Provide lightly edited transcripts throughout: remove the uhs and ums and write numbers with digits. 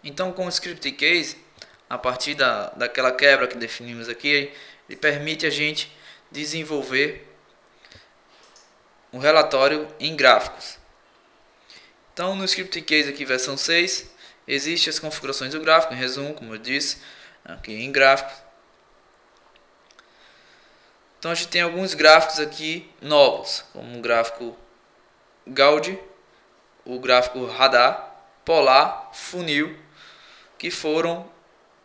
Então, com o script case, a partir daquela quebra que definimos aqui, ele permite a gente desenvolver um relatório em gráficos. Então, no script case aqui, versão 6, existem as configurações do gráfico, em resumo, como eu disse, aqui em gráficos. Então, a gente tem alguns gráficos aqui novos, como o gráfico Gaudi, o gráfico Radar, Polar, Funil, que foram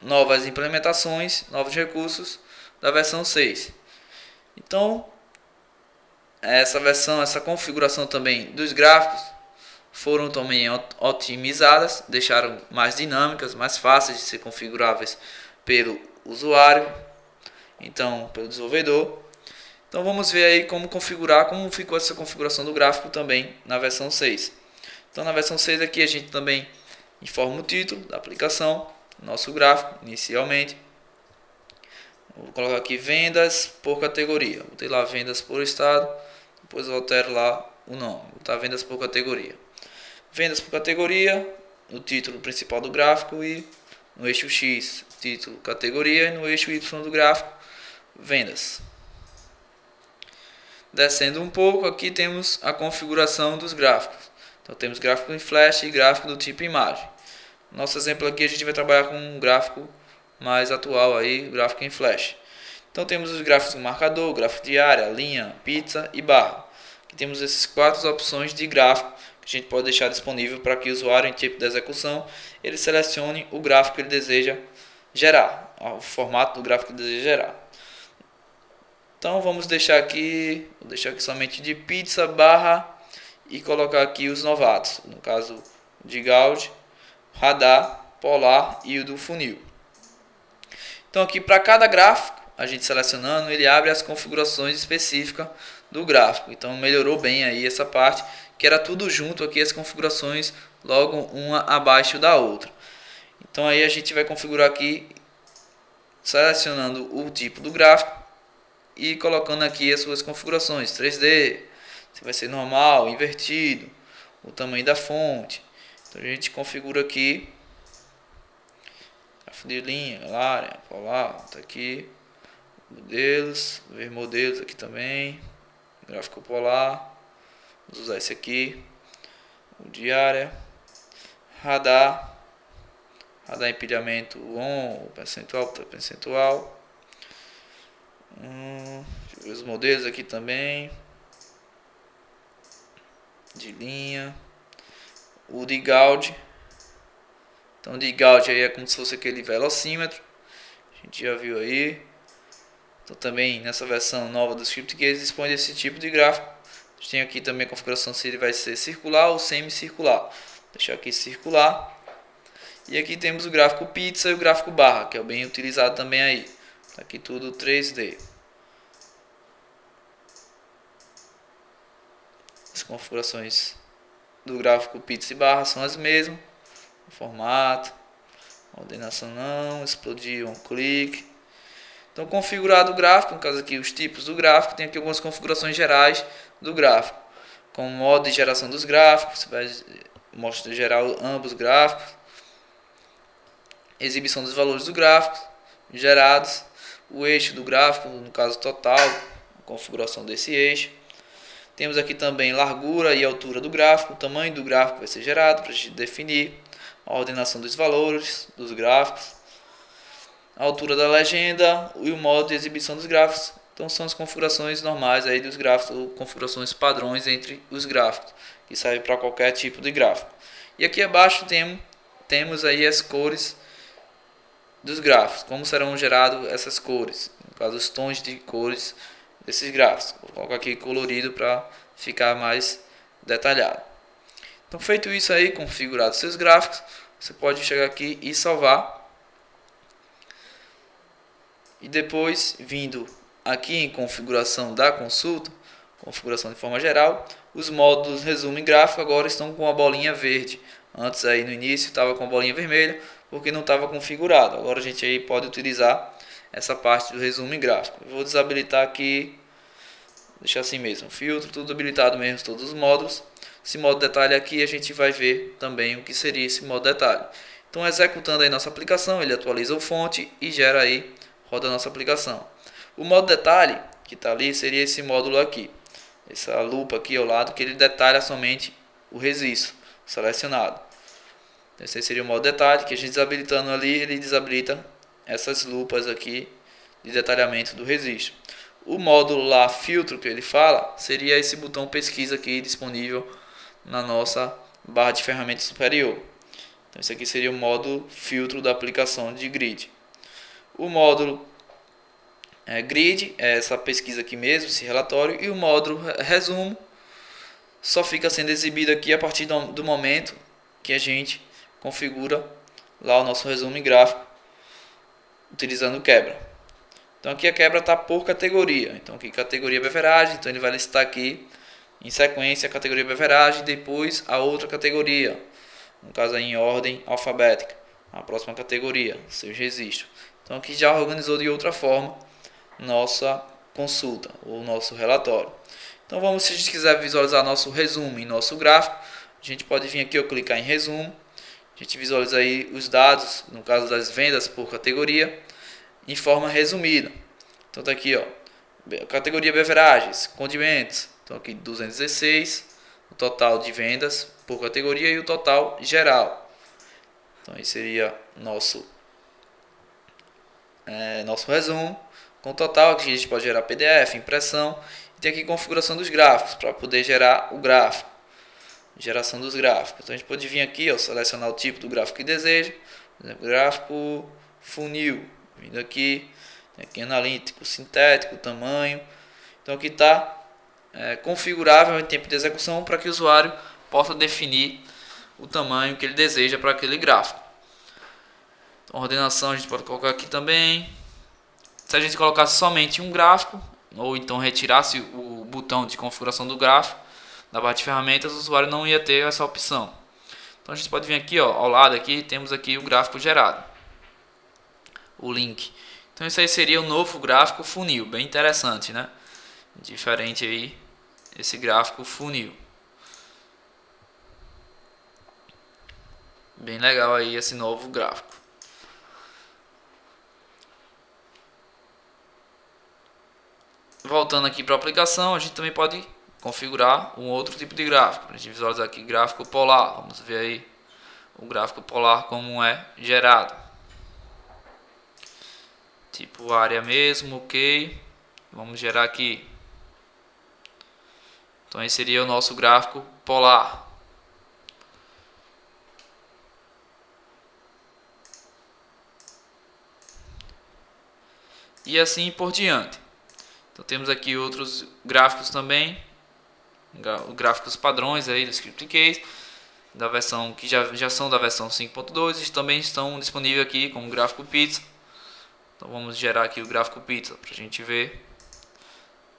novas implementações, novos recursos da versão 6. Então, essa configuração também dos gráficos foram também otimizadas, deixaram mais dinâmicas, mais fáceis de ser configuráveis pelo usuário, então pelo desenvolvedor. Então vamos ver aí como configurar, como ficou essa configuração do gráfico também na versão 6. Então na versão 6 aqui a gente também informa o título da aplicação, nosso gráfico inicialmente. Vou colocar aqui vendas por categoria. Botei lá vendas por estado, depois eu altero lá o nome, vou botar vendas por categoria. Vendas por categoria, no título principal do gráfico e no eixo X, título, categoria, e no eixo Y do gráfico, vendas. Descendo um pouco, aqui temos a configuração dos gráficos. Então temos gráfico em flash e gráfico do tipo imagem. Nosso exemplo aqui a gente vai trabalhar com um gráfico mais atual aí, gráfico em flash. Então temos os gráficos com marcador, gráfico de área, linha, pizza e barra. Aqui temos essas 4 opções de gráfico que a gente pode deixar disponível para que o usuário, em tipo de execução, ele selecione o gráfico que ele deseja gerar, o formato do gráfico que ele deseja gerar. Então vamos deixar aqui, vou deixar aqui somente de pizza, barra e colocar aqui os novatos, no caso de Gaudi, Radar, Polar e o do funil. Então aqui para cada gráfico, a gente selecionando, ele abre as configurações específicas do gráfico. Então melhorou bem aí essa parte, que era tudo junto aqui, as configurações logo uma abaixo da outra. Então aí a gente vai configurar aqui, selecionando o tipo do gráfico e colocando aqui as suas configurações 3D, se vai ser normal, invertido, o tamanho da fonte. Então a gente configura aqui gráfico de linha, área, polar, tá aqui, modelos, ver modelos aqui também, gráfico polar, vou usar esse aqui, o de área, radar empilhamento on, percentual, percentual. Deixa eu ver os modelos aqui também, de linha, o de Gaudi. Então o de Gaudi aí é como se fosse aquele velocímetro, a gente já viu aí. Então também nessa versão nova do script case dispõe desse tipo de gráfico. A gente tem aqui também a configuração se ele vai ser circular ou semicircular. Vou deixar aqui circular. E aqui temos o gráfico pizza e o gráfico barra, que é o bem utilizado também aí. Aqui tudo 3D. As configurações do gráfico pizza e barra são as mesmas. O formato, ordenação não, explodir um clique. Então configurado o gráfico, no caso aqui os tipos do gráfico, tem aqui algumas configurações gerais do gráfico. Com o modo de geração dos gráficos, você vai mostrar gerar ambos os gráficos. Exibição dos valores do gráfico gerados, o eixo do gráfico, no caso total, a configuração desse eixo. Temos aqui também largura e altura do gráfico, o tamanho do gráfico vai ser gerado para a gente definir, a ordenação dos valores dos gráficos, a altura da legenda e o modo de exibição dos gráficos. Então são as configurações normais aí dos gráficos, ou configurações padrões entre os gráficos, que serve para qualquer tipo de gráfico. E aqui abaixo temos aí as cores dos gráficos, como serão geradas essas cores, no caso os tons de cores desses gráficos. Vou colocar aqui colorido para ficar mais detalhado. Então feito isso aí, configurado seus gráficos, você pode chegar aqui e salvar. E depois, vindo aqui em configuração da consulta, configuração de forma geral, os módulos resumo e gráfico agora estão com a bolinha verde. Antes aí no início estava com a bolinha vermelha, porque não estava configurado. Agora a gente aí pode utilizar essa parte do resumo e gráfico. Eu vou desabilitar aqui, deixar assim mesmo, filtro, tudo habilitado mesmo, todos os módulos. Esse modo detalhe aqui a gente vai ver também o que seria esse modo detalhe. Então, executando aí nossa aplicação, ele atualiza o fonte e gera aí, roda a nossa aplicação. O modo detalhe que está ali seria esse módulo aqui, essa lupa aqui ao lado, que ele detalha somente o registro selecionado. Esse seria o modo detalhe, que a gente desabilitando ali, ele desabilita essas lupas aqui de detalhamento do registro. O módulo lá, filtro, que ele fala, seria esse botão pesquisa aqui disponível na nossa barra de ferramentas superior. Então esse aqui seria o módulo filtro da aplicação de grid. O módulo grid é essa pesquisa aqui mesmo, esse relatório, e o módulo resumo só fica sendo exibido aqui a partir do momento que a gente configura lá o nosso resumo em gráfico utilizando quebra. Então aqui a quebra está por categoria. Então aqui categoria beveragem, então ele vai listar aqui em sequência a categoria beveragem, depois a outra categoria, no caso aí em ordem alfabética, a próxima categoria, seus registros. Então aqui já organizou de outra forma nossa consulta, ou nosso relatório. Então vamos, se a gente quiser visualizar nosso resumo em nosso gráfico, a gente pode vir aqui, clicar em resumo, a gente visualiza aí os dados, no caso das vendas por categoria, em forma resumida. Então tá aqui, categoria beveragens, condimentos, então aqui 216, o total de vendas por categoria e o total geral. Então esse seria nosso resumo. Com o total, aqui a gente pode gerar PDF, impressão, e tem aqui configuração dos gráficos, para poder gerar o gráfico, geração dos gráficos. Então a gente pode vir aqui, selecionar o tipo do gráfico que deseja, por exemplo, gráfico funil, vindo aqui, tem aqui analítico, sintético, tamanho. Então aqui está configurável em tempo de execução para que o usuário possa definir o tamanho que ele deseja para aquele gráfico. Então, ordenação a gente pode colocar aqui também. Se a gente colocasse somente um gráfico, ou então retirasse o botão de configuração do gráfico da barra de ferramentas, o usuário não ia ter essa opção. Então a gente pode vir aqui, ao lado aqui, temos aqui o gráfico gerado, o link. Então isso aí seria o novo gráfico funil, bem interessante, né? Diferente aí, esse gráfico funil. Bem legal aí esse novo gráfico. Voltando aqui para a aplicação, a gente também pode configurar um outro tipo de gráfico. A gente visualizar aqui gráfico polar. Vamos ver aí o gráfico polar como é gerado. Tipo área mesmo, ok. Vamos gerar aqui. Então esse seria o nosso gráfico polar. E assim por diante. Então temos aqui outros gráficos também, gráficos padrões aí do Script Case, da versão que já são da versão 5.2 e também estão disponíveis aqui como gráfico pizza. Então vamos gerar aqui o gráfico pizza para a gente ver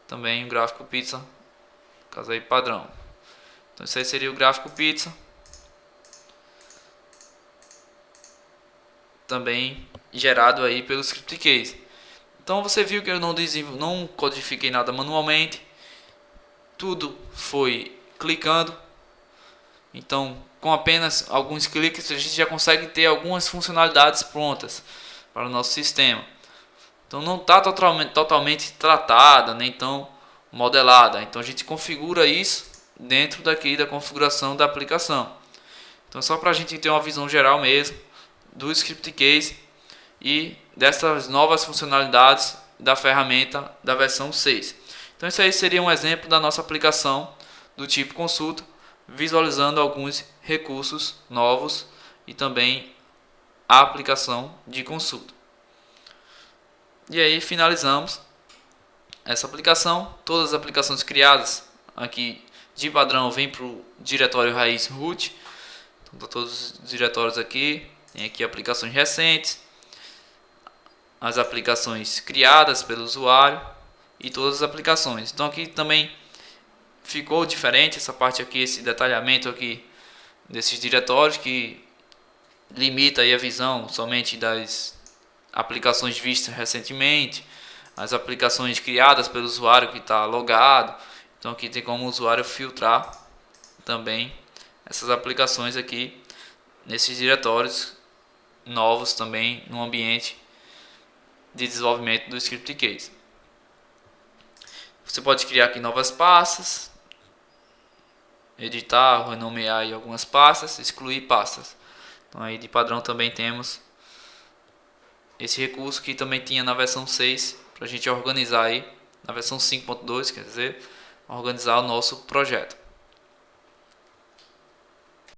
também o gráfico pizza, caso aí padrão. Então esse aí seria o gráfico pizza, também gerado aí pelo Script Case. Então você viu que eu não codifiquei nada manualmente, tudo foi clicando. Então com apenas alguns cliques a gente já consegue ter algumas funcionalidades prontas para o nosso sistema. Então não está totalmente tratada, nem tão modelada. Então a gente configura isso dentro daqui da configuração da aplicação. Então só para a gente ter uma visão geral mesmo do Script Case e dessas novas funcionalidades da ferramenta da versão 6. Então isso aí seria um exemplo da nossa aplicação do tipo consulta, visualizando alguns recursos novos e também a aplicação de consulta. E aí finalizamos essa aplicação. Todas as aplicações criadas aqui de padrão vêm para o diretório raiz root. Então todos os diretórios aqui, tem aqui aplicações recentes, as aplicações criadas pelo usuário e todas as aplicações. Então aqui também ficou diferente essa parte aqui, esse detalhamento aqui desses diretórios que limita aí a visão somente das aplicações vistas recentemente, as aplicações criadas pelo usuário que está logado. Então aqui tem como o usuário filtrar também essas aplicações aqui nesses diretórios novos também no ambiente de desenvolvimento do Script Case. Você pode criar aqui novas pastas, editar, renomear aí algumas pastas, excluir pastas. Então aí de padrão também temos esse recurso que também tinha na versão 6 para a gente organizar aí, na versão 5.2, quer dizer, organizar o nosso projeto.